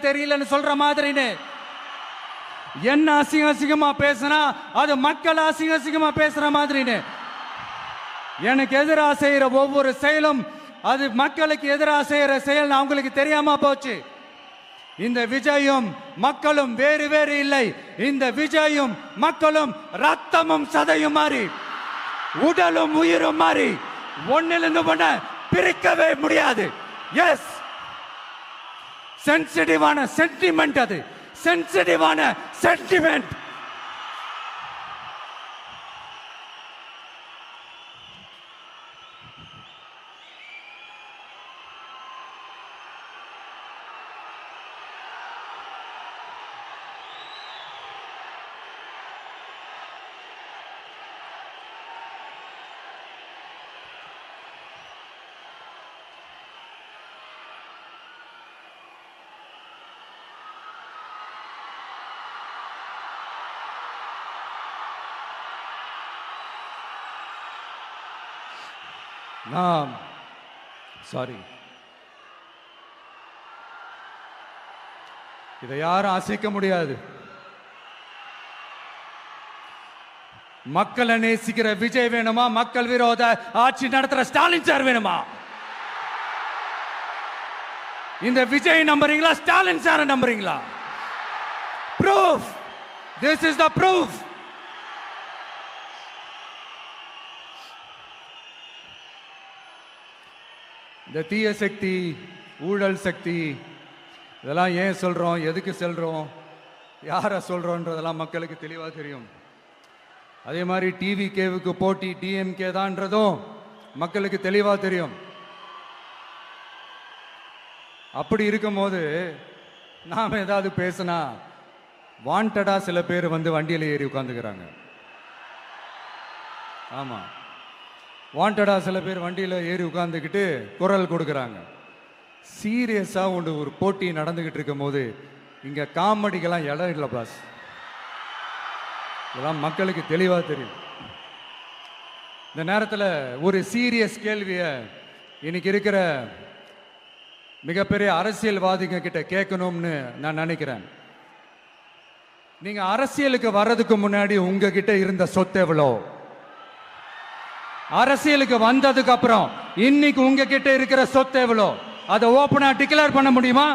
தெரியலன்னு சொல்ற மாதிரின்னு என்ன அசிங்கமா பேசினா அது மக்கள் அசிங்கமா பேசுற மாதிரின்னு எனக்கு எதிராக செய்யற ஒவ்வொரு செயலும் அது மக்களுக்கு எதிராக செய்யற செயல் அவங்களுக்கு தெரியாம போச்சு. இந்த விஜயும் மக்களும் வேறு வேறு இல்லை. இந்த விஜயும் மக்களும் ரத்தமும் சதையும் மாறி உடலும் உயிரும் மாறி ஒன்னிலிருந்து ஒண்ண பிரிக்கவே முடியாது. எஸ், சென்சிட்டிவான சென்டிமெண்ட், அது சென்சிட்டிவான சென்டிமெண்ட். சாரி, இதை யாரும் அசைக்க முடியாது. மக்களை நேசிக்கிற விஜய் வேணுமா, மக்கள் விரோத ஆட்சி நடத்துற ஸ்டாலின் சார் வேணுமா? இந்த விஜய் நம்புறீங்களா, ஸ்டாலின் சார் நம்புறீங்களா? Proof, this is the proof. இந்த தீய சக்தி, ஊழல் சக்தி, இதெல்லாம் ஏன் சொல்றோம், எதுக்கு சொல்றோம், யாரை சொல்றோன்றதெல்லாம் மக்களுக்கு தெளிவாக தெரியும். அதே மாதிரி டிவிகேவுக்கு போட்டி டிஎம்கே தான்றதும் மக்களுக்கு தெளிவாக தெரியும். அப்படி இருக்கும்போது நாம் ஏதாவது பேசினா வாண்டடா சில பேர் வந்து வண்டியில் ஏறி உட்காந்துக்கிறாங்க. ஆமாம், வாண்டடா சில பேர் வண்டியில் ஏறி உட்காந்துக்கிட்டு குரல் கொடுக்குறாங்க. சீரியஸாக ஒரு போட்டி நடந்துக்கிட்டு இருக்கும் போது இங்கே காமெடிக்கெல்லாம் இடம் இல்லை பாஸ். இதெல்லாம் மக்களுக்கு தெளிவாக தெரியும். இந்த நேரத்தில் ஒரு சீரியஸ் கேள்வியை இன்னைக்கு இருக்கிற மிகப்பெரிய அரசியல்வாதிங்க கிட்ட கேட்கணும்னு நான் நினைக்கிறேன். நீங்கள் அரசியலுக்கு வர்றதுக்கு முன்னாடி உங்ககிட்ட இருந்த சொத்து எவ்வளோ? அரசியலுக்கு வந்ததுக்கு அப்புறம் இன்னைக்கு உங்ககிட்ட இருக்கிற சொத்து எவ்வளோ? அதை ஓப்பனா டிக்ளேர் பண்ண முடியுமா?